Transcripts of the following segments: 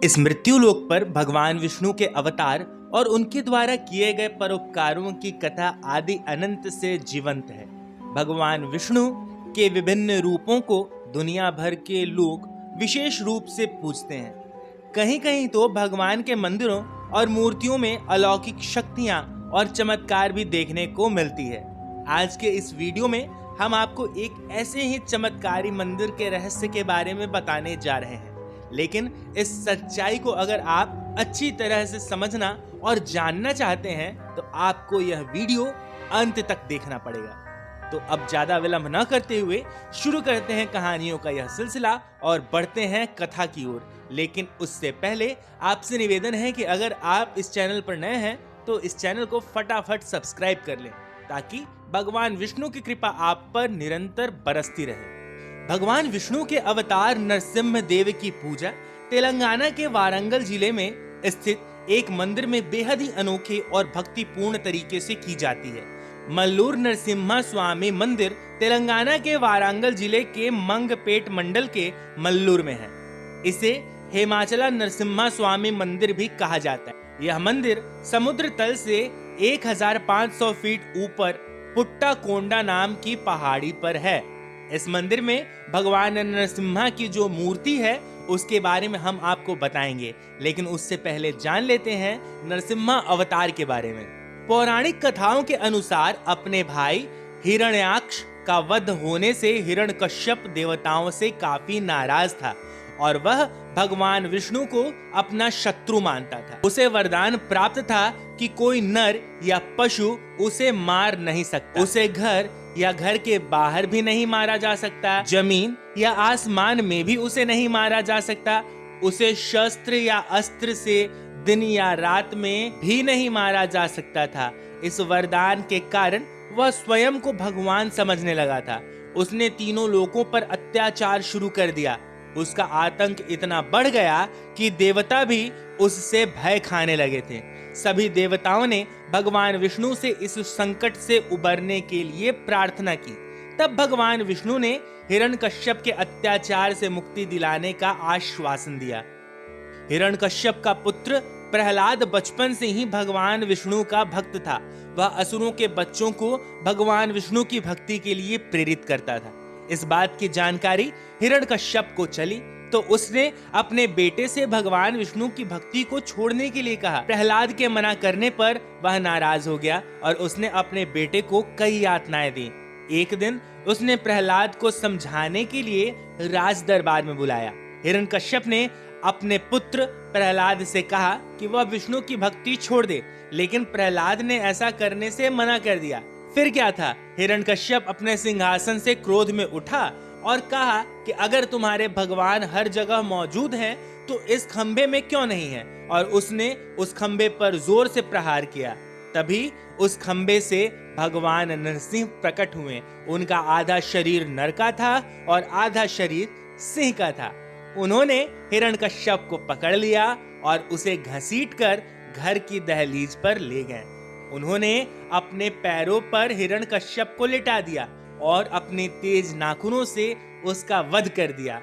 इस मृत्यु लोक पर भगवान विष्णु के अवतार और उनके द्वारा किए गए परोपकारों की कथा आदि अनंत से जीवंत है। भगवान विष्णु के विभिन्न रूपों को दुनिया भर के लोग विशेष रूप से पूजते हैं। कहीं कहीं तो भगवान के मंदिरों और मूर्तियों में अलौकिक शक्तियां और चमत्कार भी देखने को मिलती है। आज के इस वीडियो में हम आपको एक ऐसे ही चमत्कारी मंदिर के रहस्य के बारे में बताने जा रहे हैं, लेकिन इस सच्चाई को अगर आप अच्छी तरह से समझना और जानना चाहते हैं तो आपको यह वीडियो अंत तक देखना पड़ेगा। तो अब ज्यादा विलंब न करते हुए शुरू करते हैं कहानियों का यह सिलसिला और बढ़ते हैं कथा की ओर। लेकिन उससे पहले आपसे निवेदन है कि अगर आप इस चैनल पर नए हैं तो इस चैनल को फटाफट सब्सक्राइब कर लें, ताकि भगवान विष्णु की कृपा आप पर निरंतर बरसती रहे। भगवान विष्णु के अवतार नरसिम्हा देव की पूजा तेलंगाना के वारंगल जिले में स्थित एक मंदिर में बेहद ही अनोखे और भक्तिपूर्ण तरीके से की जाती है। मल्लूर नरसिम्हा स्वामी मंदिर तेलंगाना के वारंगल जिले के मंगपेट मंडल के मल्लूर में है। इसे हेमाचला नरसिम्हा स्वामी मंदिर भी कहा जाता है। यह मंदिर समुद्र तल से 1500 फीट ऊपर पुट्टाकोंडा नाम की पहाड़ी पर है। इस मंदिर में भगवान नरसिम्हा की जो मूर्ति है उसके बारे में हम आपको बताएंगे, लेकिन उससे पहले जान लेते हैं नरसिम्हा अवतार के बारे में। पौराणिक कथाओं के अनुसार अपने भाई हिरण्याक्ष का वध होने से हिरण्यकश्यप देवताओं से काफी नाराज था और वह भगवान विष्णु को अपना शत्रु मानता था। उसे वरदान प्राप्त था कि कोई नर या पशु उसे मार नहीं सकता, उसे घर या घर के बाहर भी नहीं मारा जा सकता, जमीन या आसमान में भी उसे नहीं मारा जा सकता, उसे शस्त्र या अस्त्र से दिन या रात में भी नहीं मारा जा सकता था। इस वरदान के कारण वह स्वयं को भगवान समझने लगा था। उसने तीनों लोकों पर अत्याचार शुरू कर दिया। उसका आतंक इतना बढ़ गया कि देवता भी उससे भय खाने लगे थे। सभी देवताओं ने भगवान विष्णु से इस संकट से उबरने के लिए प्रार्थना की। तब भगवान विष्णु ने हिरण्यकश्यप के अत्याचार से मुक्ति दिलाने का आश्वासन दिया। हिरण्यकश्यप का पुत्र प्रहलाद बचपन से ही भगवान विष्णु का भक्त था। वह असुरों के बच्चों को भगवान विष्णु की भक्ति के लिए प्रेरित करता था। इस बात की जानकारी हिरण्यकश्यप को चली तो उसने अपने बेटे से भगवान विष्णु की भक्ति को छोड़ने के लिए कहा। प्रहलाद के मना करने पर वह नाराज हो गया और उसने अपने बेटे को कई यातनाएं दी। एक दिन उसने प्रहलाद को समझाने के लिए राज दरबार में बुलाया। हिरण्यकश्यप ने अपने पुत्र प्रहलाद से कहा कि वह विष्णु की भक्ति छोड़ दे, लेकिन प्रहलाद ने ऐसा करने से मना कर दिया। फिर क्या था, हिरण्यकश्यप अपने सिंहासन से क्रोध में उठा और कहा कि अगर तुम्हारे भगवान हर जगह मौजूद हैं तो इस खंबे में क्यों नहीं है, और उसने उस खंबे पर जोर से प्रहार किया। तभी उस खंबे से भगवान नरसिंह प्रकट हुए। उनका आधा शरीर नर का था और आधा शरीर सिंह का था। उन्होंने हिरण्यकश्यप को पकड़ लिया और उसे घसीटकर घर की दहलीज पर ले गए। उन्होंने अपने पैरों पर हिरण्यकश्यप को लिटा दिया और अपने तेज नाखूनों से उसका वध कर दिया।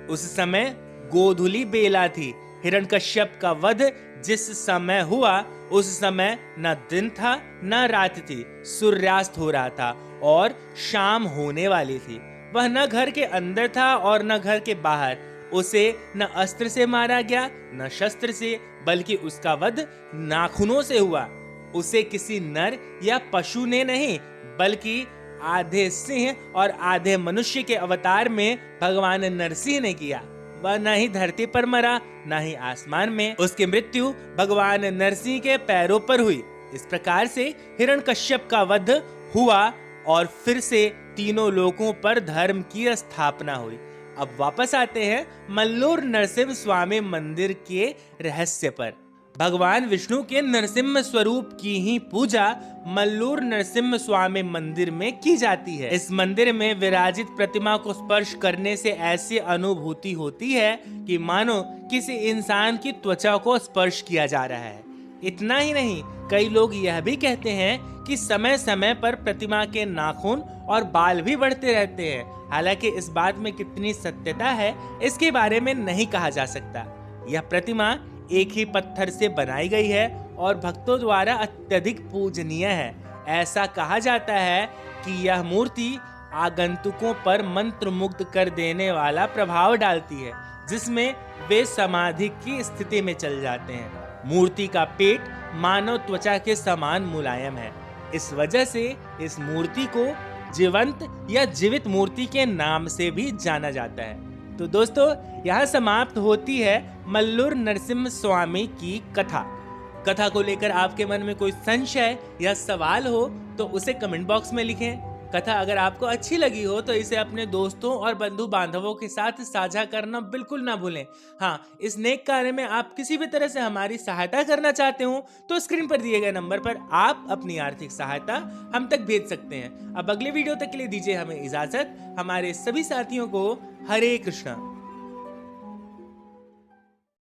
उस समय गोधूली बेला थी। हिरण्यकश्यप का वध जिस समय हुआ उस समय न दिन था न रात थी। सूर्यास्त हो रहा था और शाम होने वाली थी। वह न घर के अंदर था और न घर के बाहर। उसे न अस्त्र से मारा गया न शस्त्र से, बल्कि उसका वध नाखूनों से हुआ। उसे किसी नर या पशु ने नहीं, बल्कि आधे सिंह और आधे मनुष्य के अवतार में भगवान नरसिंह ने किया। वह न ही धरती पर मरा न ही आसमान में। उसकी मृत्यु भगवान नरसिंह के पैरों पर हुई। इस प्रकार से हिरण्यकश्यप का वध हुआ और फिर से तीनों लोकों पर धर्म की स्थापना हुई। अब वापस आते हैं मल्लूर नरसिम्हा स्वामी मंदिर के रहस्य पर। भगवान विष्णु के नरसिम्हा स्वरूप की ही पूजा मल्लूर नरसिम्हा स्वामी मंदिर में की जाती है। इस मंदिर में विराजित प्रतिमा को स्पर्श करने से ऐसी अनुभूति होती है कि मानो किसी इंसान की त्वचा को स्पर्श किया जा रहा है। इतना ही नहीं, कई लोग यह भी कहते हैं कि समय समय पर प्रतिमा के नाखून और बाल भी बढ़ते रहते हैं। हालांकि इस बात में कितनी सत्यता है इसके बारे में नहीं कहा जा सकता। यह प्रतिमा एक ही पत्थर से बनाई गई है और भक्तों द्वारा अत्यधिक पूजनीय है। ऐसा कहा जाता है कि यह मूर्ति आगंतुकों पर मंत्र मुग्ध कर देने वाला प्रभाव डालती है, जिसमें वे समाधि की स्थिति में चल जाते हैं। मूर्ति का पेट मानव त्वचा के समान मुलायम है। इस वजह से इस मूर्ति को जीवंत या जीवित मूर्ति के नाम से भी जाना जाता है। तो दोस्तों, यहाँ समाप्त होती है मल्लूर नरसिम्हा स्वामी की कथा को लेकर आपके मन में कोई संशय या सवाल हो तो उसे कमेंट बॉक्स में लिखें। कथा अगर आपको अच्छी लगी हो तो इसे अपने दोस्तों और बंधु बांधवों के साथ साझा करना बिल्कुल ना भूलें। हाँ, इस नेक कार्य में आप किसी भी तरह से हमारी सहायता करना चाहते हो तो स्क्रीन पर दिए गए नंबर पर आप अपनी आर्थिक सहायता हम तक भेज सकते हैं। अब अगले वीडियो तक के लिए दीजिए हमें इजाजत। हमारे सभी साथियों को हरे कृष्णा।